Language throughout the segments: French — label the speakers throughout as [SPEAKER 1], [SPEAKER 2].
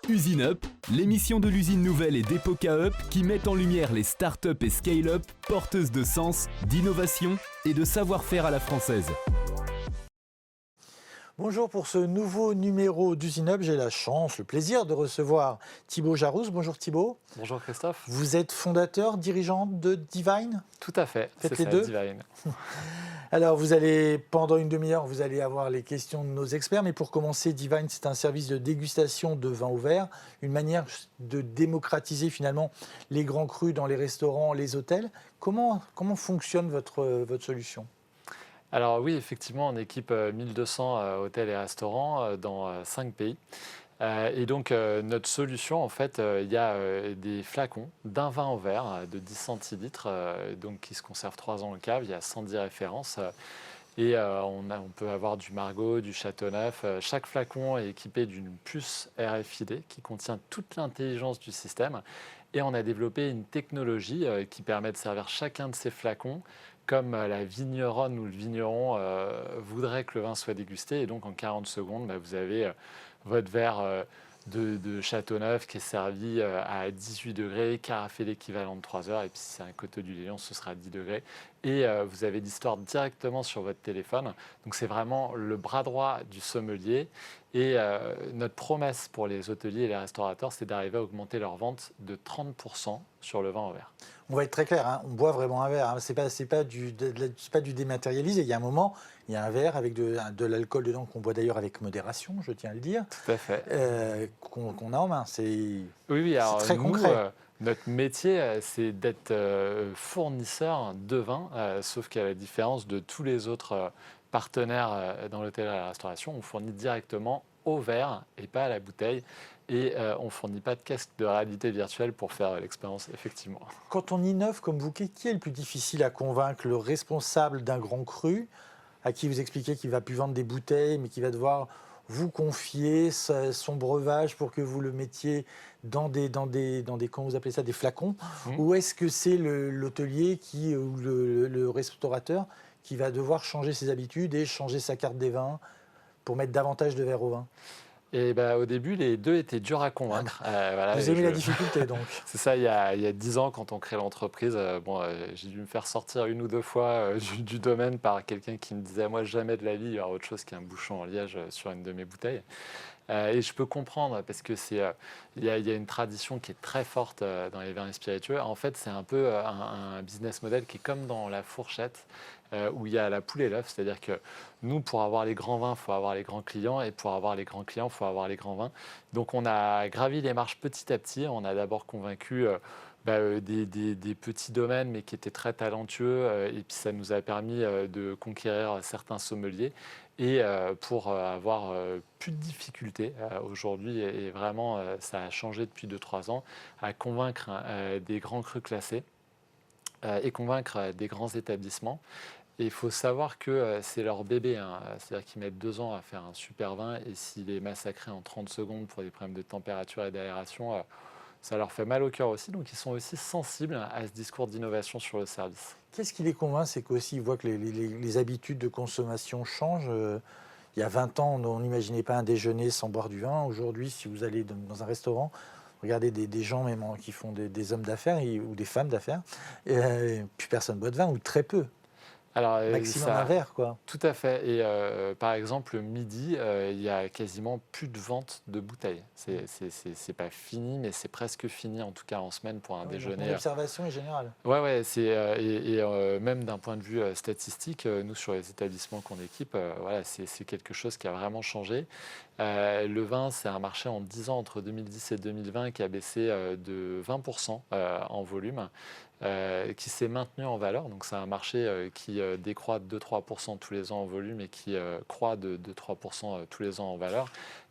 [SPEAKER 1] Usine Up, l'émission de l'usine nouvelle et d'Epoca Up qui met en lumière les startups et scale-up porteuses de sens, d'innovation et de savoir-faire à la française.
[SPEAKER 2] Bonjour, pour ce nouveau numéro d'Usine Up, j'ai la chance, le plaisir de recevoir Thibaut Jarousse. Bonjour Thibaut.
[SPEAKER 3] Bonjour Christophe.
[SPEAKER 2] Vous êtes fondateur, dirigeant de Divine?
[SPEAKER 3] Tout à fait,
[SPEAKER 2] Faites
[SPEAKER 3] c'est
[SPEAKER 2] les
[SPEAKER 3] ça,
[SPEAKER 2] deux.
[SPEAKER 3] Divine.
[SPEAKER 2] Alors, vous allez, pendant une demi-heure, vous allez avoir les questions de nos experts. Mais pour commencer, Divine, c'est un service de dégustation de vin au verre, une manière de démocratiser finalement les grands crus dans les restaurants, les hôtels. Comment fonctionne votre solution?
[SPEAKER 3] Alors oui, effectivement, on équipe 1200 hôtels et restaurants dans 5 pays. Et donc, notre solution, en fait, il y a des flacons d'un vin au verre de 10 centilitres, donc qui se conserve 3 ans en cave. Il y a 110 références. Et on peut avoir du Margaux, du Châteauneuf. Chaque flacon est équipé d'une puce RFID qui contient toute l'intelligence du système. Et on a développé une technologie qui permet de servir chacun de ces flacons comme la vigneronne ou le vigneron voudrait que le vin soit dégusté. Et donc, en 40 secondes, vous avez votre verre de Châteauneuf qui est servi à 18 degrés, carafé l'équivalent de 3 heures. Et puis, si c'est un Coteaux du Léon, ce sera à 10 degrés. Et vous avez l'histoire directement sur votre téléphone. Donc, c'est vraiment le bras droit du sommelier. Et notre promesse pour les hôteliers et les restaurateurs, c'est d'arriver à augmenter leurs ventes de 30% sur le vin au verre.
[SPEAKER 2] On va être très clair, hein, on boit vraiment un verre. Hein. C'est pas du dématérialisé. Il y a un moment, il y a un verre avec de l'alcool dedans qu'on boit d'ailleurs avec modération, je tiens à le dire.
[SPEAKER 3] Tout à fait.
[SPEAKER 2] Qu'on a en main.
[SPEAKER 3] Oui, alors
[SPEAKER 2] très
[SPEAKER 3] nous,
[SPEAKER 2] concret.
[SPEAKER 3] Notre métier, c'est d'être fournisseur de vin, sauf qu'à la différence de tous les autres partenaires dans l'hôtel et la restauration, on fournit directement au verre et pas à la bouteille. Et on ne fournit pas de casque de réalité virtuelle pour faire l'expérience, effectivement.
[SPEAKER 2] Quand on innove comme vous, qui est le plus difficile à convaincre? Le responsable d'un grand cru, à qui vous expliquez qu'il ne va plus vendre des bouteilles, mais qu'il va devoir vous confier son breuvage pour que vous le mettiez dans des comment vous appelez ça, des flacons? Ou est-ce que c'est l'hôtelier ou le restaurateur qui va devoir changer ses habitudes et changer sa carte des vins pour mettre davantage de verre au vin?
[SPEAKER 3] Et au début, les deux étaient durs à convaincre. Voilà,
[SPEAKER 2] vous aimez la difficulté, donc?
[SPEAKER 3] C'est ça, il y a 10 ans, quand on crée l'entreprise, j'ai dû me faire sortir une ou deux fois du domaine par quelqu'un qui me disait « Moi, jamais de la vie, il y aura autre chose qu'un bouchon en liège sur une de mes bouteilles ». Et je peux comprendre, parce que il y a une tradition qui est très forte dans les vins et spiritueux. En fait, c'est un peu un business model qui est comme dans la fourchette, où il y a la poule et l'œuf. C'est-à-dire que nous, pour avoir les grands vins, il faut avoir les grands clients. Et pour avoir les grands clients, il faut avoir les grands vins. Donc, on a gravi les marches petit à petit. On a d'abord convaincu des petits domaines, mais qui étaient très talentueux. Et puis, ça nous a permis de conquérir certains sommeliers. Et pour avoir plus de difficultés aujourd'hui, et vraiment ça a changé depuis 2-3 ans, à convaincre des grands crus classés et convaincre des grands établissements. Et il faut savoir que c'est leur bébé, hein. C'est-à-dire qu'ils mettent 2 ans à faire un super vin, et s'il est massacré en 30 secondes pour des problèmes de température et d'aération, ça leur fait mal au cœur aussi. Donc ils sont aussi sensibles à ce discours d'innovation sur le service.
[SPEAKER 2] Qu'est-ce qui les convainc? C'est qu'aussi ils voient que les habitudes de consommation changent. Il y a 20 ans, on n'imaginait pas un déjeuner sans boire du vin. Aujourd'hui, si vous allez dans un restaurant, regardez des gens même qui font des hommes d'affaires ou des femmes d'affaires, plus personne ne boit de vin, ou très peu.
[SPEAKER 3] Alors,
[SPEAKER 2] Maximum un verre, quoi.
[SPEAKER 3] Tout à fait. Et par exemple, midi, il y a quasiment plus de vente de bouteilles. C'est pas fini, mais c'est presque fini, en tout cas en semaine, pour un déjeuner.
[SPEAKER 2] L'observation est générale.
[SPEAKER 3] Ouais, même d'un point de vue statistique, nous, sur les établissements qu'on équipe, voilà, c'est quelque chose qui a vraiment changé. Le vin, c'est un marché en 10 ans, entre 2010 et 2020, qui a baissé de 20% en volume. Qui s'est maintenu en valeur. Donc c'est un marché qui décroît de 2-3% tous les ans en volume et qui croît de 3% tous les ans en valeur.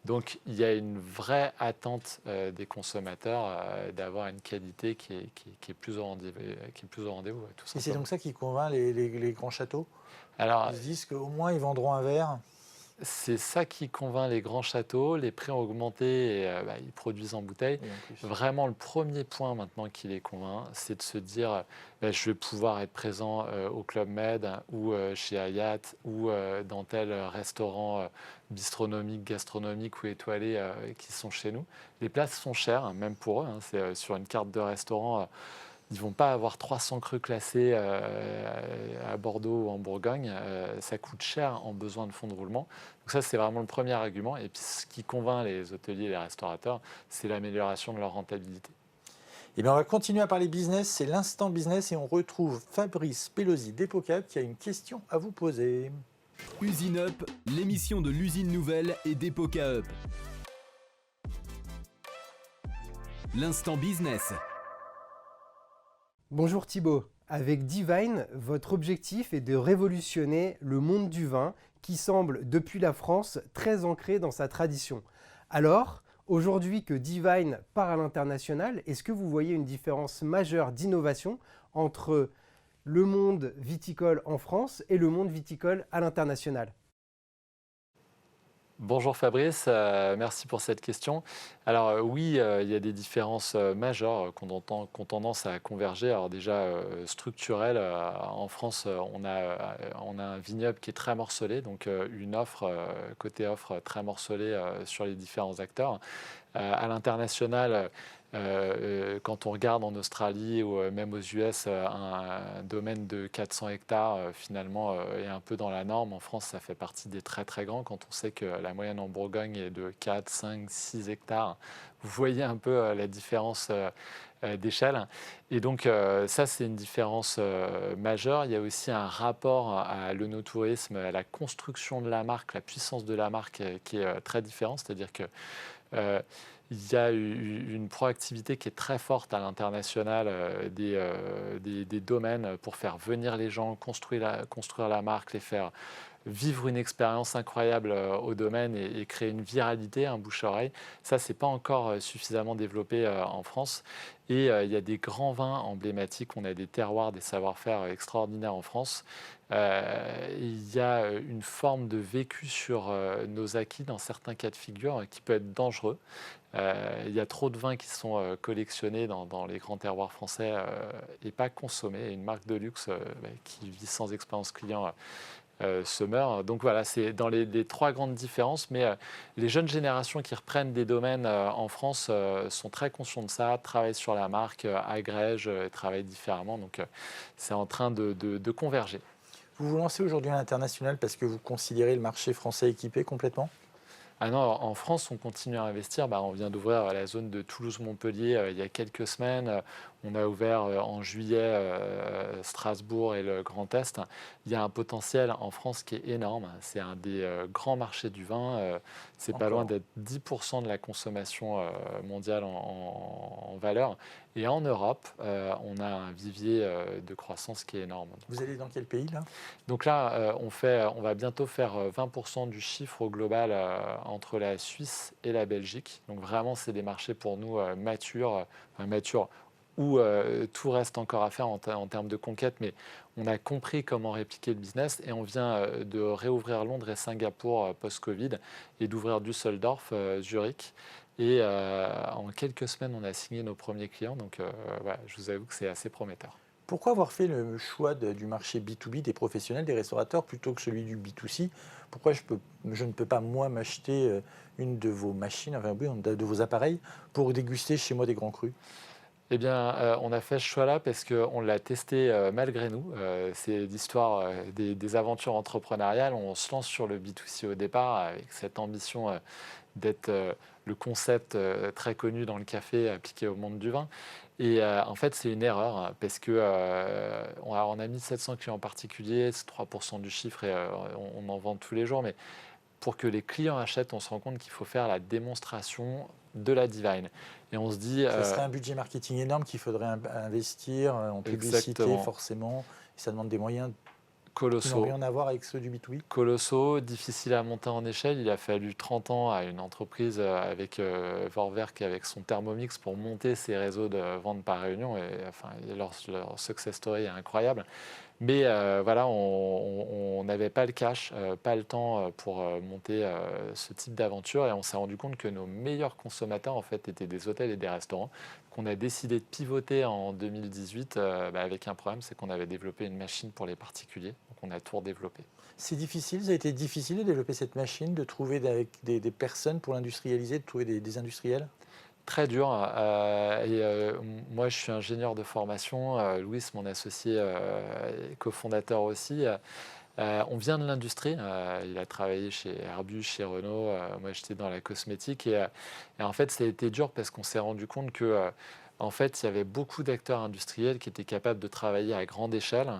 [SPEAKER 3] Donc il y a une vraie attente des consommateurs d'avoir une qualité qui est plus au rendez-vous.
[SPEAKER 2] Et c'est donc ça qui convainc les grands châteaux?
[SPEAKER 3] Alors,
[SPEAKER 2] Ils se disent qu'au moins ils vendront un verre.
[SPEAKER 3] C'est ça qui convainc les grands châteaux. Les prix ont augmenté et ils produisent en bouteille.
[SPEAKER 2] Et en plus.
[SPEAKER 3] Vraiment, le premier point maintenant qui les convainc, c'est de se dire je vais pouvoir être présent au Club Med ou chez Hayat ou dans tel restaurant bistronomique, gastronomique ou étoilé qui sont chez nous. Les places sont chères, hein, même pour eux. C'est sur une carte de restaurant. Ils ne vont pas avoir 300 crus classés à Bordeaux ou en Bourgogne. Ça coûte cher en besoin de fonds de roulement. Donc ça, c'est vraiment le premier argument. Et puis, ce qui convainc les hôteliers et les restaurateurs, c'est l'amélioration de leur rentabilité.
[SPEAKER 2] Eh bien, on va continuer à parler business. C'est l'instant business et on retrouve Fabrice Pelosi d'Epocap qui a une question à vous poser.
[SPEAKER 1] Usine Up, l'émission de l'usine nouvelle et d'Epoca Up. L'instant business.
[SPEAKER 4] Bonjour Thibaut. Avec Divine, votre objectif est de révolutionner le monde du vin qui semble, depuis la France, très ancré dans sa tradition. Alors, aujourd'hui que Divine part à l'international, est-ce que vous voyez une différence majeure d'innovation entre le monde viticole en France et le monde viticole à l'international ?
[SPEAKER 3] Bonjour Fabrice, merci pour cette question. Alors oui, il y a des différences majeures qui ont tendance à converger. Alors déjà structurelles, en France, on a un vignoble qui est très morcelé, donc une offre, côté offre très morcelée sur les différents acteurs. À l'international, quand on regarde en Australie ou même aux US, un domaine de 400 hectares finalement est un peu dans la norme. En France, ça fait partie des très très grands. Quand on sait que la moyenne en Bourgogne est de 4, 5, 6 hectares, vous voyez un peu la différence d'échelle. Et donc ça, c'est une différence majeure. Il y a aussi un rapport à l'œnotourisme, à la construction de la marque, la puissance de la marque qui est très différente. C'est-à-dire que il y a une proactivité qui est très forte à l'international des domaines pour faire venir les gens, construire la marque, les faire vivre une expérience incroyable au domaine et créer une viralité, un bouche-oreille. Ça, c'est pas encore suffisamment développé en France. Et il y a des grands vins emblématiques. On a des terroirs, des savoir-faire extraordinaires en France. Il y a une forme de vécu sur nos acquis dans certains cas de figure qui peut être dangereux. Il y a trop de vins qui sont collectionnés dans les grands terroirs français et pas consommés. Et une marque de luxe qui vit sans expérience client se meurt. Donc voilà, c'est dans les trois grandes différences. Mais les jeunes générations qui reprennent des domaines en France sont très conscients de ça, travaillent sur la marque, agrègent, travaillent différemment. Donc c'est en train de converger.
[SPEAKER 2] Vous vous lancez aujourd'hui à l'international parce que vous considérez le marché français équipé complètement ?
[SPEAKER 3] Ah non, en France, on continue à investir. On vient d'ouvrir la zone de Toulouse-Montpellier il y a quelques semaines. On a ouvert en juillet Strasbourg et le Grand Est. Il y a un potentiel en France qui est énorme. C'est un des grands marchés du vin. C'est pas loin d'être 10% de la consommation mondiale en valeur. Et en Europe, on a un vivier de croissance qui est énorme.
[SPEAKER 2] Vous allez dans quel pays là ?
[SPEAKER 3] Donc là, on va bientôt faire 20% du chiffre au global entre la Suisse et la Belgique. Donc vraiment, c'est des marchés pour nous matures où tout reste encore à faire en termes de conquête, mais on a compris comment répliquer le business et on vient de réouvrir Londres et Singapour post-Covid et d'ouvrir Düsseldorf, Zurich. Et en quelques semaines, on a signé nos premiers clients, donc voilà, je vous avoue que c'est assez prometteur.
[SPEAKER 2] Pourquoi avoir fait le choix du marché B2B des professionnels, des restaurateurs, plutôt que celui du B2C ? Pourquoi je ne peux pas, moi, m'acheter une de vos machines, enfin, oui, de vos appareils, pour déguster chez moi des grands crus ?
[SPEAKER 3] Eh bien, on a fait ce choix-là parce qu'on l'a testé malgré nous. C'est l'histoire des aventures entrepreneuriales. On se lance sur le B2C au départ avec cette ambition d'être le concept très connu dans le café appliqué au monde du vin. Et en fait, c'est une erreur parce que on a 1700 clients particuliers, c'est 3% du chiffre et on en vend tous les jours. Mais pour que les clients achètent, on se rend compte qu'il faut faire la démonstration de la Divine. Et on se dit...
[SPEAKER 2] Ça serait un budget marketing énorme qu'il faudrait investir en publicité,
[SPEAKER 3] Exactement.
[SPEAKER 2] Forcément. Et ça demande des moyens qui
[SPEAKER 3] Colossaux.
[SPEAKER 2] n'ont rien à voir avec ceux du B2B.
[SPEAKER 3] Colossaux, difficiles à monter en échelle. Il a fallu 30 ans à une entreprise avec Vorwerk, avec son Thermomix, pour monter ses réseaux de vente par réunion. Et, enfin, leur success story est incroyable. Mais voilà, on n'avait pas le cash, pas le temps pour monter ce type d'aventure et on s'est rendu compte que nos meilleurs consommateurs en fait étaient des hôtels et des restaurants. Qu'on a décidé de pivoter en 2018 avec un problème, c'est qu'on avait développé une machine pour les particuliers, donc on a tout redéveloppé.
[SPEAKER 2] C'est difficile, ça a été difficile de développer cette machine, de trouver des personnes pour l'industrialiser, de trouver des industriels?
[SPEAKER 3] Très dur. Moi, je suis ingénieur de formation. Louis, mon associé, est cofondateur aussi. On vient de l'industrie. Il a travaillé chez Airbus, chez Renault. Moi, j'étais dans la cosmétique. Et en fait, ça a été dur parce qu'on s'est rendu compte que, en fait, il y avait beaucoup d'acteurs industriels qui étaient capables de travailler à grande échelle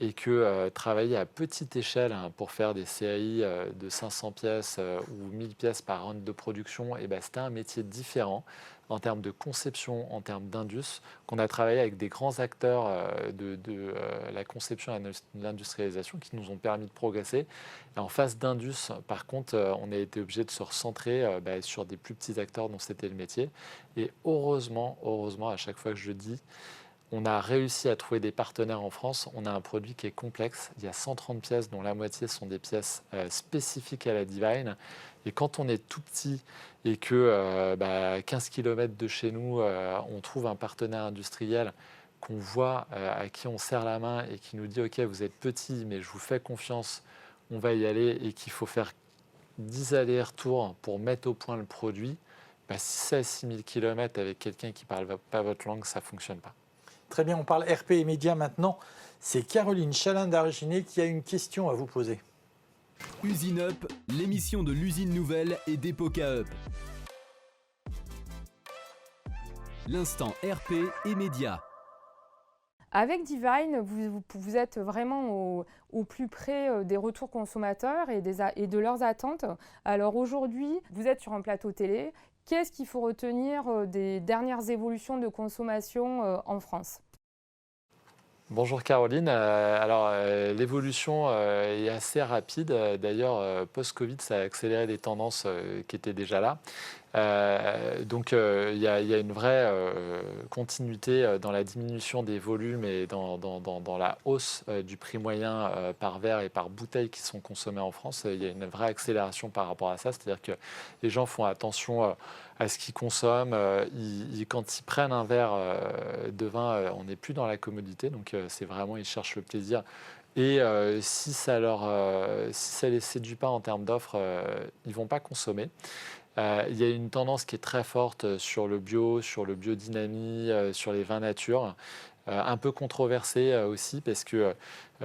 [SPEAKER 3] et que travailler à petite échelle pour faire des séries de 500 pièces ou 1000 pièces par round de production, et ben, c'était un métier différent en termes de conception, en termes d'indus, qu'on a travaillé avec des grands acteurs de la conception et de l'industrialisation qui nous ont permis de progresser. Et en phase d'indus, par contre, on a été obligé de se recentrer sur des plus petits acteurs dont c'était le métier. Et heureusement, à chaque fois que je le dis, on a réussi à trouver des partenaires en France. On a un produit qui est complexe. Il y a 130 pièces, dont la moitié sont des pièces spécifiques à la Divine. Et quand on est tout petit et que 15 km de chez nous, on trouve un partenaire industriel qu'on voit, à qui on serre la main et qui nous dit « Ok, vous êtes petit, mais je vous fais confiance, on va y aller » et qu'il faut faire 10 allers-retours pour mettre au point le produit, si c'est à 6000 km avec quelqu'un qui ne parle pas votre langue, ça ne fonctionne pas.
[SPEAKER 2] Très bien, on parle RP et médias maintenant. C'est Caroline Chalin-d'Arginet qui a une question à vous poser.
[SPEAKER 1] Usine Up, l'émission de l'usine nouvelle et d'Epoca Up. L'instant RP et médias.
[SPEAKER 5] Avec Divine, vous êtes vraiment au plus près des retours consommateurs et de leurs attentes. Alors aujourd'hui, vous êtes sur un plateau télé. Qu'est-ce qu'il faut retenir des dernières évolutions de consommation en France ?
[SPEAKER 3] Bonjour Caroline. L'évolution est assez rapide. D'ailleurs, post-Covid, ça a accéléré des tendances qui étaient déjà là. Il y a une vraie continuité dans la diminution des volumes et dans la hausse du prix moyen par verre et par bouteille qui sont consommés en France. Il y a une vraie accélération par rapport à ça. C'est-à-dire que les gens font attention à ce qu'ils consomment. Quand ils prennent un verre de vin, on n'est plus dans la commodité. Donc c'est vraiment, ils cherchent le plaisir. Et si ça les séduit pas en termes d'offres, ils vont pas consommer. Il y a une tendance qui est très forte sur le bio, sur le biodynamie, sur les vins nature, un peu controversée aussi parce que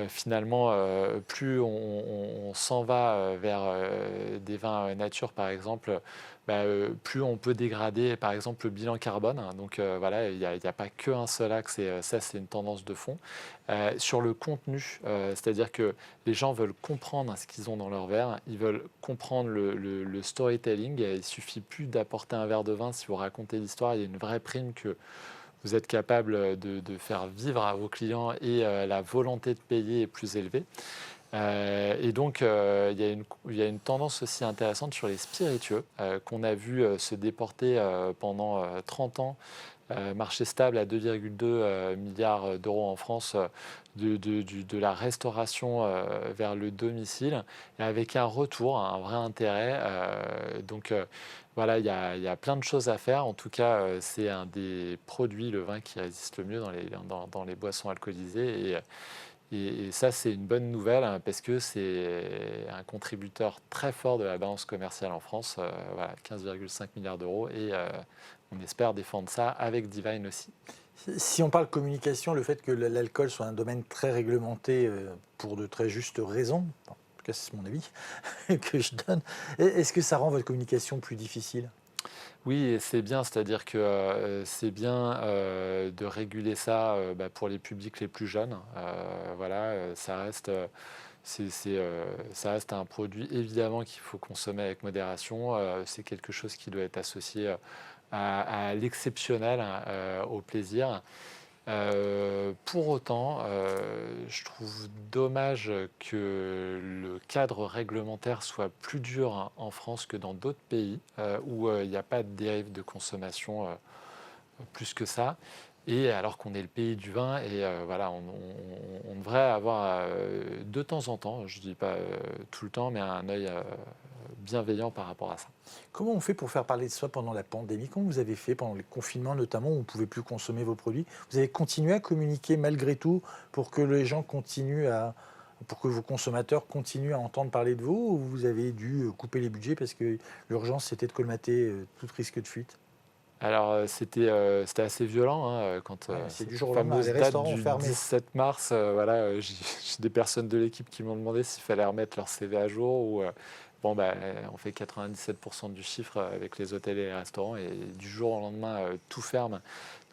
[SPEAKER 3] finalement, plus on s'en va vers des vins nature, par exemple, plus on peut dégrader, par exemple, le bilan carbone. Donc voilà, il n'y a pas qu'un seul axe, et ça, c'est une tendance de fond. Sur le contenu, c'est-à-dire que les gens veulent comprendre ce qu'ils ont dans leur verre, ils veulent comprendre le storytelling. Il ne suffit plus d'apporter un verre de vin si vous racontez l'histoire. Il y a une vraie prime que vous êtes capable de faire vivre à vos clients et la volonté de payer est plus élevée. Il y a une tendance aussi intéressante sur les spiritueux qu'on a vu se déporter pendant 30 ans. Marché stable à 2,2 milliards d'euros en France de la restauration vers le domicile et avec un retour, un vrai intérêt. Voilà, il y a plein de choses à faire. En tout cas, c'est un des produits, le vin, qui résiste le mieux dans les boissons alcoolisées. Et ça, c'est une bonne nouvelle parce que c'est un contributeur très fort de la balance commerciale en France. 15,5 milliards d'euros et on espère défendre ça avec Divine aussi.
[SPEAKER 2] Si on parle communication, le fait que l'alcool soit un domaine très réglementé pour de très justes raisons, en tout cas c'est mon avis que je donne, est-ce que ça rend votre communication plus difficile ?
[SPEAKER 3] Oui, c'est bien, c'est-à-dire que c'est bien de réguler ça pour les publics les plus jeunes. Ça reste, ça reste un produit évidemment qu'il faut consommer avec modération. C'est quelque chose qui doit être associé à l'exceptionnel, au plaisir. Pour autant, je trouve dommage que le cadre réglementaire soit plus dur en France que dans d'autres pays où il n'y a pas de dérive de consommation plus que ça. Et alors qu'on est le pays du vin, et voilà, on devrait avoir de temps en temps, je ne dis pas tout le temps, mais un œil bienveillant par rapport à ça.
[SPEAKER 2] Comment on fait pour faire parler de soi pendant la pandémie? Comment vous avez fait pendant les confinements notamment où vous ne pouvez plus consommer vos produits? Vous avez continué à communiquer malgré tout pour que les gens pour que vos consommateurs continuent à entendre parler de vous, ou vous avez dû couper les budgets parce que l'urgence c'était de colmater tout risque de fuite?
[SPEAKER 3] Alors c'était assez violent hein, quand
[SPEAKER 2] C'est
[SPEAKER 3] cette
[SPEAKER 2] du jour au lendemain,
[SPEAKER 3] fameuse
[SPEAKER 2] les
[SPEAKER 3] date
[SPEAKER 2] restaurants
[SPEAKER 3] du
[SPEAKER 2] fermés.
[SPEAKER 3] 17 mars, voilà, j'ai des personnes de l'équipe qui m'ont demandé s'il fallait remettre leur CV à jour ou bon bah on fait 97% du chiffre avec les hôtels et les restaurants et du jour au lendemain tout ferme.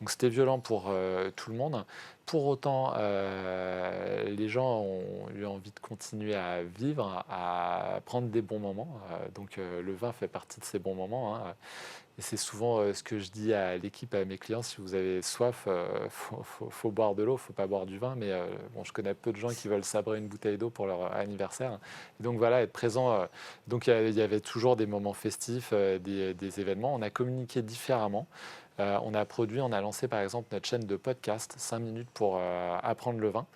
[SPEAKER 3] Donc c'était violent pour tout le monde. Pour autant, les gens ont eu envie de continuer à vivre, à prendre des bons moments. Donc le vin fait partie de ces bons moments, hein. Et c'est souvent ce que je dis à l'équipe, à mes clients, si vous avez soif, faut boire de l'eau, faut pas boire du vin. Mais bon, je connais peu de gens qui veulent sabrer une bouteille d'eau pour leur anniversaire. Et donc voilà, être présent. Donc il y avait toujours des moments festifs, des événements. On a communiqué différemment. On a lancé par exemple notre chaîne de podcast, 5 minutes pour apprendre le vin.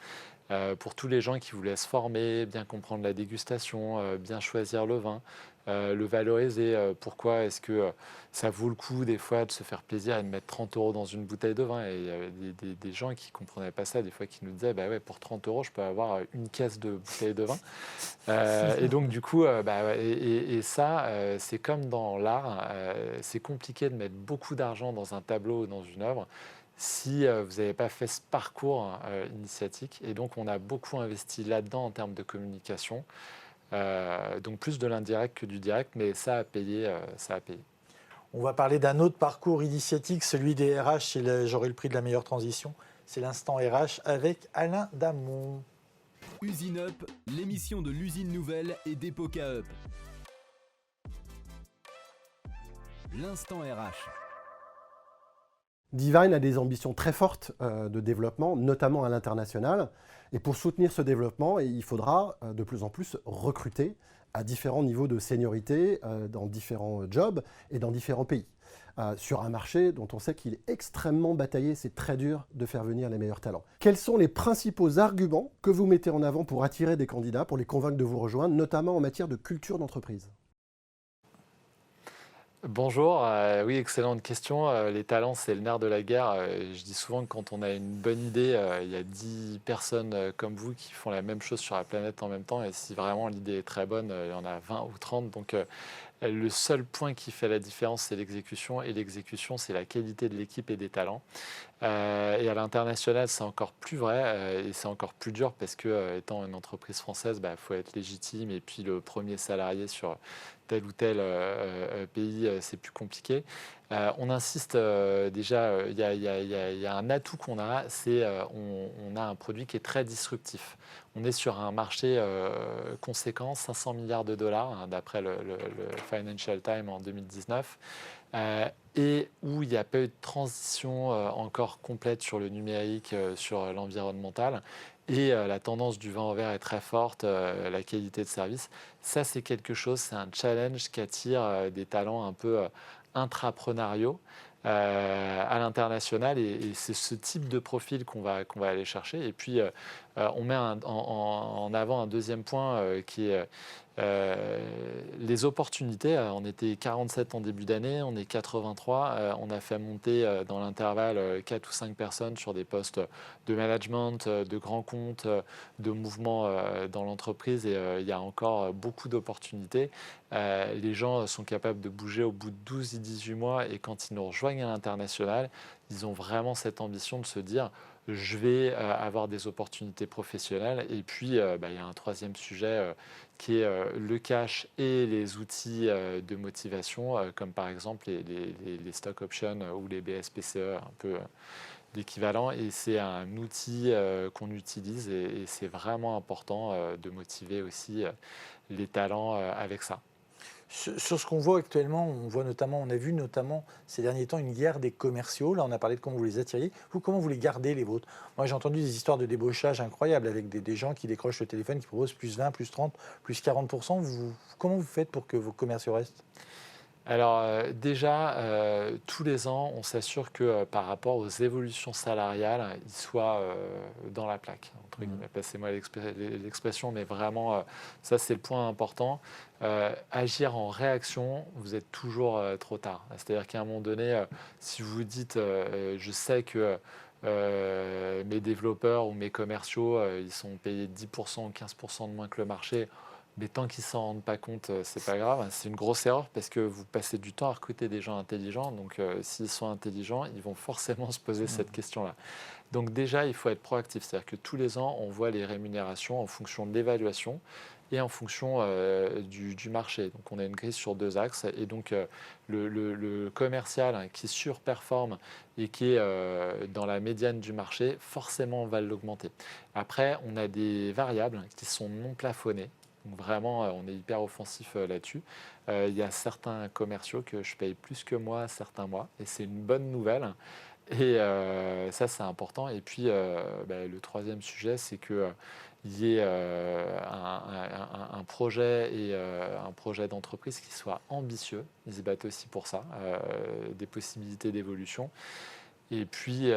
[SPEAKER 3] Pour tous les gens qui voulaient se former, bien comprendre la dégustation, bien choisir le vin, le valoriser. Pourquoi est-ce que ça vaut le coup des fois de se faire plaisir et de mettre 30 € dans une bouteille de vin? Et il y avait des gens qui ne comprenaient pas ça, des fois qui nous disaient bah ouais, pour 30 € je peux avoir une caisse de bouteilles de vin. Et donc du coup, et ça, c'est comme dans l'art, c'est compliqué de mettre beaucoup d'argent dans un tableau ou dans une œuvre si vous n'avez pas fait ce parcours initiatique. Et donc, on a beaucoup investi là-dedans en termes de communication. Donc, plus de l'indirect que du direct, mais ça a payé. Ça a payé.
[SPEAKER 2] On va parler d'un autre parcours initiatique, celui des RH, et j'aurai le prix de la meilleure transition. C'est l'instant RH avec Alain Damon.
[SPEAKER 1] Usine Up, l'émission de l'usine nouvelle et d'Epoca Up. L'instant RH.
[SPEAKER 6] Divine a des ambitions très fortes de développement, notamment à l'international. Et pour soutenir ce développement, il faudra de plus en plus recruter à différents niveaux de seniorité, dans différents jobs et dans différents pays. Sur un marché dont on sait qu'il est extrêmement bataillé, c'est très dur de faire venir les meilleurs talents. Quels sont les principaux arguments que vous mettez en avant pour attirer des candidats, pour les convaincre de vous rejoindre, notamment en matière de culture d'entreprise ?
[SPEAKER 3] Bonjour, oui, excellente question. Les talents, c'est le nerf de la guerre. Je dis souvent que quand on a une bonne idée, il y a 10 personnes comme vous qui font la même chose sur la planète en même temps. Et si vraiment l'idée est très bonne, il y en a 20 ou 30. Donc le seul point qui fait la différence, c'est l'exécution. Et l'exécution, c'est la qualité de l'équipe et des talents. Et à l'international, c'est encore plus vrai et c'est encore plus dur parce que, étant une entreprise française, faut être légitime. Et puis le premier salarié sur tel ou tel pays, c'est plus compliqué. On insiste déjà, il y a un atout qu'on a, c'est on a un produit qui est très disruptif. On est sur un marché conséquent, 500 milliards de dollars, hein, d'après le Financial Times en 2019. Et où il n'y a pas eu de transition encore complète sur le numérique, sur l'environnemental. Et la tendance du vin en verre est très forte, la qualité de service. Ça, c'est quelque chose, c'est un challenge qui attire des talents un peu intrapreneuriaux à l'international. Et c'est ce type de profil qu'on va aller chercher. Et puis, on met en avant un deuxième point qui est les opportunités. On était 47 en début d'année, on est 83. On a fait monter dans l'intervalle 4 ou 5 personnes sur des postes de management, de grands comptes, de mouvements dans l'entreprise. Et il y a encore beaucoup d'opportunités. Les gens sont capables de bouger au bout de 12 et 18 mois. Et quand ils nous rejoignent à l'international, ils ont vraiment cette ambition de se dire je vais avoir des opportunités professionnelles. Et puis, il y a un troisième sujet qui est le cash et les outils de motivation, comme par exemple les stock options ou les BSPCE, un peu l'équivalent. Et c'est un outil qu'on utilise et c'est vraiment important de motiver aussi les talents avec ça.
[SPEAKER 2] Sur ce qu'on voit actuellement, on a vu notamment ces derniers temps une guerre des commerciaux. Là, on a parlé de comment vous les attiriez. Vous, comment vous les gardez, les vôtres? Moi, j'ai entendu des histoires de débauchage incroyables avec des gens qui décrochent le téléphone, qui proposent plus 20, plus 30, plus 40%. Comment vous faites pour que vos commerciaux restent?
[SPEAKER 3] Alors déjà, tous les ans, on s'assure que par rapport aux évolutions salariales, ils soient dans la plaque. Entre guillemets. Passez-moi l'expression, mais vraiment, ça c'est le point important. Agir en réaction, vous êtes toujours trop tard. C'est-à-dire qu'à un moment donné, si vous vous dites, je sais que mes développeurs ou mes commerciaux, ils sont payés 10% ou 15% de moins que le marché, mais tant qu'ils ne s'en rendent pas compte, c'est pas grave. C'est une grosse erreur parce que vous passez du temps à recruter des gens intelligents. Donc, s'ils sont intelligents, ils vont forcément se poser cette question-là. Donc, déjà, il faut être proactif. C'est-à-dire que tous les ans, on voit les rémunérations en fonction de l'évaluation et en fonction du marché. Donc, on a une grille sur 2 axes. Et donc, le commercial qui surperforme et qui est dans la médiane du marché, forcément, on va l'augmenter. Après, on a des variables qui sont non plafonnées. Donc vraiment, on est hyper offensif là-dessus. Il y a certains commerciaux que je paye plus que moi certains mois, et c'est une bonne nouvelle. Et ça, c'est important. Et puis, le troisième sujet, c'est qu'il y ait un projet et un projet d'entreprise qui soit ambitieux. Ils se battent aussi pour ça, des possibilités d'évolution. Et puis,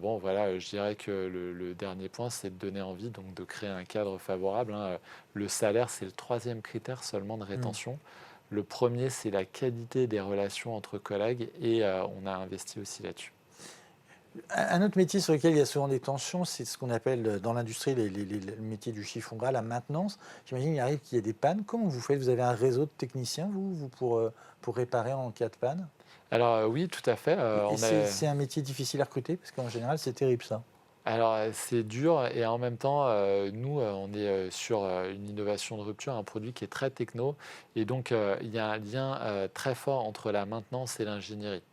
[SPEAKER 3] voilà, je dirais que le dernier point, c'est de donner envie, donc de créer un cadre favorable. Le salaire, c'est le 3e critère seulement de rétention. Le premier, c'est la qualité des relations entre collègues, et on a investi aussi là-dessus.
[SPEAKER 2] Un autre métier sur lequel il y a souvent des tensions, c'est ce qu'on appelle dans l'industrie les métiers du chiffon gras, la maintenance. J'imagine qu'il arrive qu'il y ait des pannes. Comment vous faites? Vous avez un réseau de techniciens, vous pour réparer en cas de panne?
[SPEAKER 3] Alors oui, tout à fait.
[SPEAKER 2] C'est un métier difficile à recruter, parce qu'en général, c'est terrible ça.
[SPEAKER 3] Alors c'est dur, et en même temps, nous, on est sur une innovation de rupture, un produit qui est très techno. Et donc, il y a un lien très fort entre la maintenance et l'ingénierie.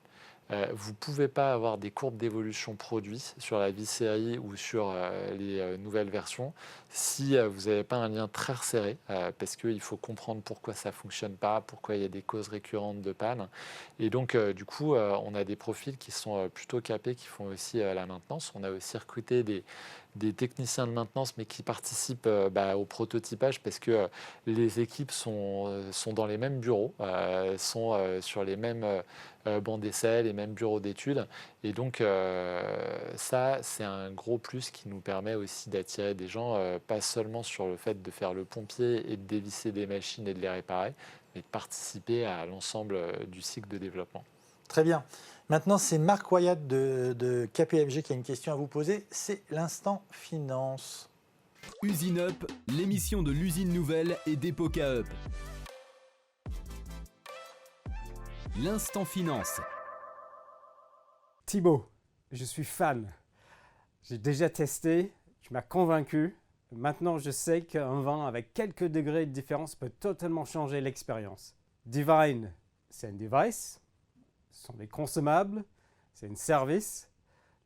[SPEAKER 3] Vous ne pouvez pas avoir des courbes d'évolution produits sur la vie série ou sur les nouvelles versions si vous n'avez pas un lien très resserré, parce qu'il faut comprendre pourquoi ça ne fonctionne pas, pourquoi il y a des causes récurrentes de panne. Et donc, du coup, on a des profils qui sont plutôt capés, qui font aussi la maintenance. On a aussi recruté des techniciens de maintenance, mais qui participent au prototypage, parce que les équipes sont dans les mêmes bureaux, sont sur les mêmes bancs d'essai, les mêmes bureaux d'études. Et donc, ça, c'est un gros plus qui nous permet aussi d'attirer des gens, pas seulement sur le fait de faire le pompier et de dévisser des machines et de les réparer, mais de participer à l'ensemble du cycle de développement.
[SPEAKER 2] Très bien. Maintenant, c'est Marc Wyatt de KPMG qui a une question à vous poser. C'est l'instant finance.
[SPEAKER 1] Usine Up, l'émission de l'usine nouvelle et d'Epoca Up. L'instant finance.
[SPEAKER 7] Thibaut, je suis fan. J'ai déjà testé, tu m'as convaincu. Maintenant, je sais qu'un vin avec quelques degrés de différence peut totalement changer l'expérience. Divine, c'est un device. Ce sont des consommables, c'est un service.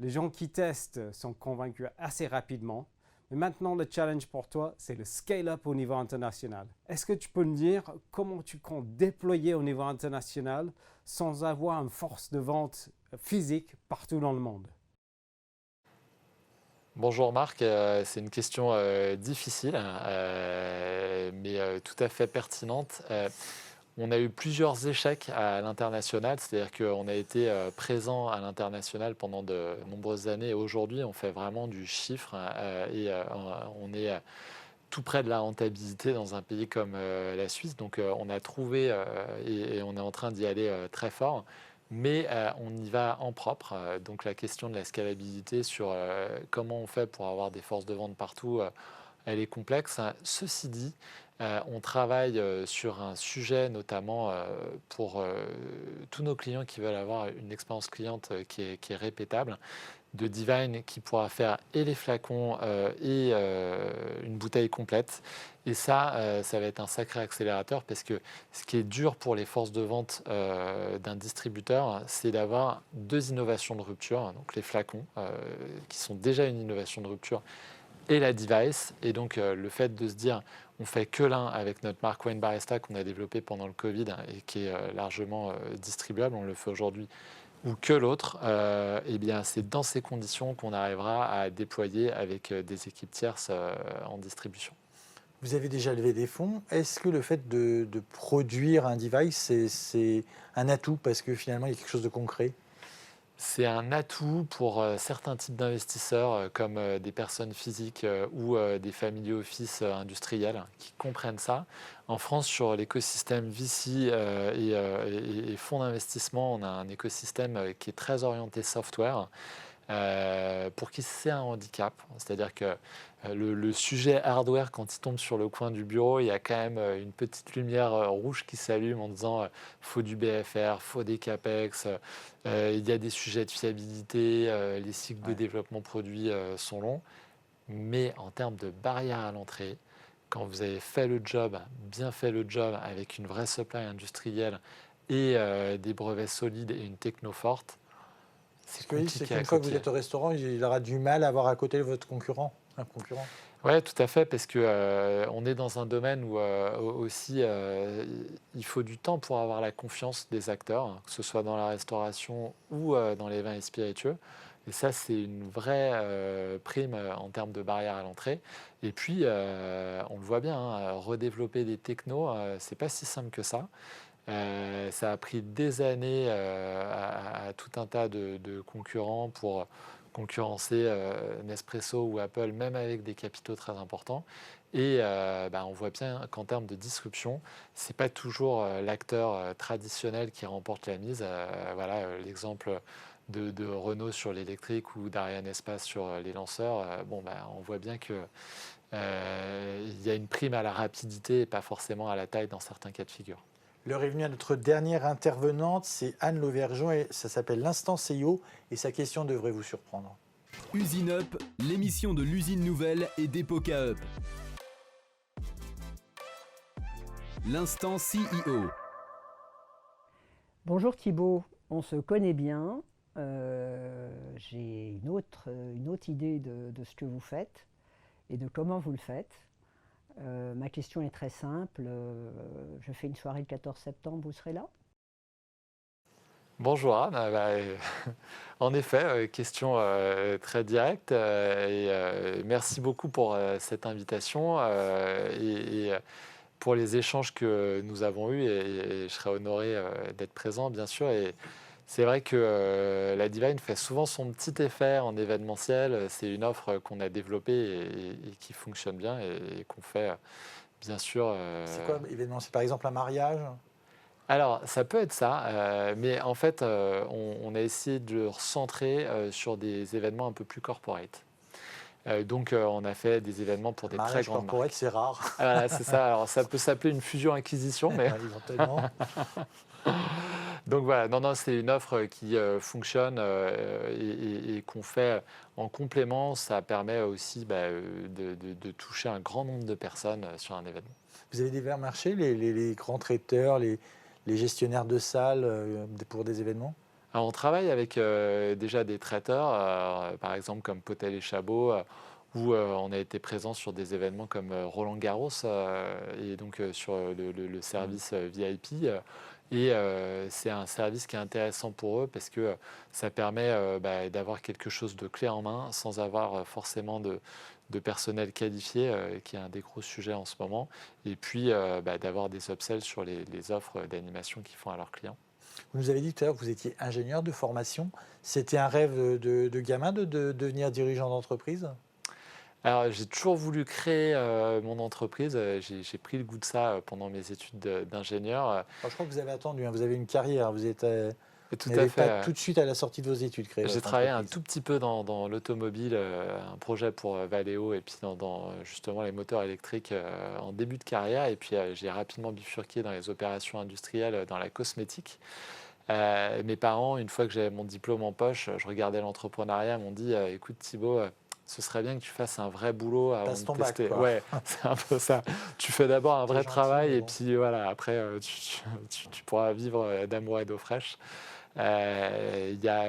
[SPEAKER 7] Les gens qui testent sont convaincus assez rapidement. Mais maintenant, le challenge pour toi, c'est le scale-up au niveau international. Est-ce que tu peux me dire comment tu comptes déployer au niveau international sans avoir une force de vente physique partout dans le monde?
[SPEAKER 3] Bonjour Marc, c'est une question difficile, mais tout à fait pertinente. On a eu plusieurs échecs à l'international, c'est-à-dire qu'on a été présent à l'international pendant de nombreuses années. Aujourd'hui, on fait vraiment du chiffre et on est tout près de la rentabilité dans un pays comme la Suisse. Donc on a trouvé et on est en train d'y aller très fort, mais on y va en propre. Donc la question de la scalabilité sur comment on fait pour avoir des forces de vente partout, elle est complexe. Ceci dit, on travaille sur un sujet notamment pour tous nos clients qui veulent avoir une expérience cliente qui est répétable, de Divine qui pourra faire et les flacons et une bouteille complète. Et ça va être un sacré accélérateur, parce que ce qui est dur pour les forces de vente d'un distributeur, c'est d'avoir 2 innovations de rupture, donc les flacons qui sont déjà une innovation de rupture, et la device. Et donc le fait de se dire on fait que l'un avec notre marque Wine Barista qu'on a développé pendant le Covid et qui est largement distribuable, on le fait aujourd'hui, ou que l'autre, eh bien c'est dans ces conditions qu'on arrivera à déployer avec des équipes tierces en distribution.
[SPEAKER 2] Vous avez déjà levé des fonds. Est-ce que le fait de produire un device, c'est un atout parce que finalement, il y a quelque chose de concret?
[SPEAKER 3] C'est un atout pour certains types d'investisseurs, comme des personnes physiques ou des family office industriels qui comprennent ça. En France, sur l'écosystème VC et fonds d'investissement, on a un écosystème qui est très orienté software. Pour qui c'est un handicap. C'est-à-dire que le sujet hardware, quand il tombe sur le coin du bureau, il y a quand même une petite lumière rouge qui s'allume en disant faut du BFR, faut des CAPEX, il y a des sujets de fiabilité, les cycles de développement produit sont longs. Mais en termes de barrière à l'entrée, quand vous avez fait le job, bien fait le job avec une vraie supply industrielle et des brevets solides et une techno forte,
[SPEAKER 2] Ce que je dis, c'est qu'une fois que vous êtes au restaurant, il aura du mal à avoir à côté votre concurrent, un concurrent.
[SPEAKER 3] Oui, tout à fait, parce que on est dans un domaine où aussi il faut du temps pour avoir la confiance des acteurs, que ce soit dans la restauration ou dans les vins et spiritueux. Et ça, c'est une vraie prime en termes de barrière à l'entrée. Et puis, on le voit bien, hein, redévelopper des technos, c'est pas si simple que ça. Ça a pris des années à tout un tas de concurrents pour concurrencer Nespresso ou Apple, même avec des capitaux très importants. Et on voit bien qu'en termes de disruption, ce n'est pas toujours l'acteur traditionnel qui remporte la mise. Voilà l'exemple de Renault sur l'électrique ou d'Ariane Espace sur les lanceurs. On voit bien que il y a une prime à la rapidité et pas forcément à la taille dans certains cas de figure.
[SPEAKER 2] L'heure est venue à notre dernière intervenante, c'est Anne Lauvergeon et ça s'appelle l'Instant CEO et sa question devrait vous surprendre.
[SPEAKER 1] Usine Up, l'émission de l'usine nouvelle et d'Epoca Up. L'instant CEO.
[SPEAKER 8] Bonjour Thibaut, on se connaît bien. J'ai une autre idée de ce que vous faites et de comment vous le faites. Ma question est très simple. Je fais une soirée le 14 septembre, vous serez là?
[SPEAKER 3] Bonjour Anne. En effet, question très directe et merci beaucoup pour cette invitation et pour les échanges que nous avons eus et je serais honoré d'être présent bien sûr. Et c'est vrai que la Divine fait souvent son petit effet en événementiel. C'est une offre qu'on a développée et qui fonctionne bien et qu'on fait bien sûr.
[SPEAKER 2] C'est quoi événementiel? Par exemple un mariage?
[SPEAKER 3] Alors, ça peut être ça, mais en fait, on a essayé de le recentrer sur des événements un peu plus corporate. Donc, on a fait des événements pour des très grandes marques.
[SPEAKER 2] Corporate, c'est rare.
[SPEAKER 3] Voilà, c'est ça. Alors, ça peut s'appeler une fusion-acquisition, mais...
[SPEAKER 2] Éventuellement.
[SPEAKER 3] Donc voilà, non, c'est une offre qui fonctionne et qu'on fait en complément. Ça permet aussi de toucher un grand nombre de personnes sur un événement.
[SPEAKER 2] Vous avez des marchés, les grands traiteurs, les gestionnaires de salles pour des événements?
[SPEAKER 3] Alors, on travaille avec déjà des traiteurs, par exemple comme Potel et Chabot, où on a été présent sur des événements comme Roland Garros et donc sur le service VIP. Et c'est un service qui est intéressant pour eux parce que ça permet d'avoir quelque chose de clé en main sans avoir forcément de personnel qualifié, qui est un des gros sujets en ce moment. Et puis d'avoir des upsells sur les offres d'animation qu'ils font à leurs clients.
[SPEAKER 2] Vous nous avez dit tout à l'heure que vous étiez ingénieur de formation. C'était un rêve de gamin de devenir dirigeant d'entreprise?
[SPEAKER 3] Alors, j'ai toujours voulu créer mon entreprise. J'ai pris le goût de ça pendant mes études d'ingénieur.
[SPEAKER 2] Je crois que vous avez attendu, hein. Vous avez une carrière. Vous êtes
[SPEAKER 3] Tout à fait.
[SPEAKER 2] pas tout de suite à la sortie de vos études créer
[SPEAKER 3] J'ai
[SPEAKER 2] votre
[SPEAKER 3] travaillé un
[SPEAKER 2] entreprise.
[SPEAKER 3] tout petit peu dans l'automobile, un projet pour Valeo et puis dans justement les moteurs électriques en début de carrière. Et puis j'ai rapidement bifurqué dans les opérations industrielles, dans la cosmétique. Mes parents, une fois que j'avais mon diplôme en poche, je regardais l'entrepreneuriat, m'ont dit écoute Thibaut, ce serait bien que tu fasses un vrai boulot avant
[SPEAKER 2] Passe
[SPEAKER 3] de
[SPEAKER 2] ton bac,
[SPEAKER 3] tester.
[SPEAKER 2] quoi.
[SPEAKER 3] Ouais, c'est un peu ça. Tu fais d'abord un vrai
[SPEAKER 2] gentil,
[SPEAKER 3] travail
[SPEAKER 2] mais
[SPEAKER 3] et
[SPEAKER 2] bon.
[SPEAKER 3] puis voilà, après tu pourras vivre d'amour et d'eau fraîche. Il y a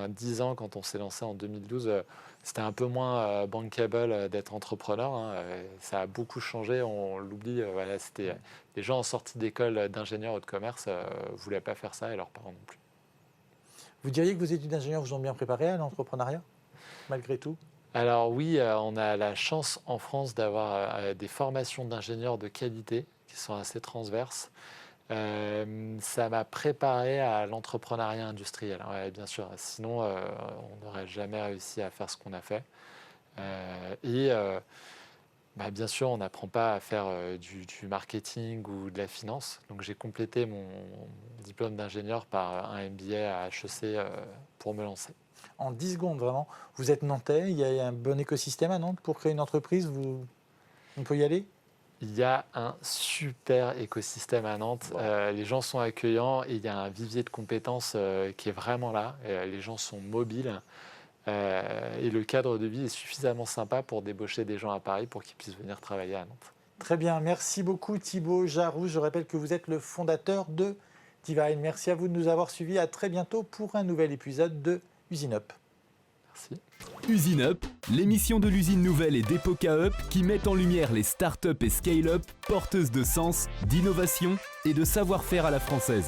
[SPEAKER 3] 10 ans, quand on s'est lancé en 2012, c'était un peu moins bankable d'être entrepreneur. Hein. Ça a beaucoup changé, on l'oublie. Voilà, c'était les gens en sortie d'école d'ingénieur ou de commerce ne voulaient pas faire ça et leurs parents non plus.
[SPEAKER 2] Vous diriez que vos études d'ingénieur vous ont bien préparé à l'entrepreneuriat, malgré tout?
[SPEAKER 3] Alors oui, on a la chance en France d'avoir des formations d'ingénieurs de qualité qui sont assez transverses. Ça m'a préparé à l'entrepreneuriat industriel, ouais, bien sûr. Sinon, on n'aurait jamais réussi à faire ce qu'on a fait. Bien sûr, on n'apprend pas à faire du marketing ou de la finance. Donc j'ai complété mon diplôme d'ingénieur par un MBA à HEC pour me lancer.
[SPEAKER 2] En 10 secondes, vraiment. Vous êtes nantais, il y a un bon écosystème à Nantes pour créer une entreprise, on peut y aller?
[SPEAKER 3] Il y a un super écosystème à Nantes. Les gens sont accueillants et il y a un vivier de compétences qui est vraiment là. Les gens sont mobiles et le cadre de vie est suffisamment sympa pour débaucher des gens à Paris pour qu'ils puissent venir travailler à Nantes.
[SPEAKER 2] Très bien, merci beaucoup Thibaut Jaroux. Je rappelle que vous êtes le fondateur de Divine. Merci à vous de nous avoir suivis. À très bientôt pour un nouvel épisode de Usine Up.
[SPEAKER 3] Merci.
[SPEAKER 1] Usine Up, l'émission de l'usine nouvelle et d'Epoca Up qui met en lumière les startups et scale-up porteuses de sens, d'innovation et de savoir-faire à la française.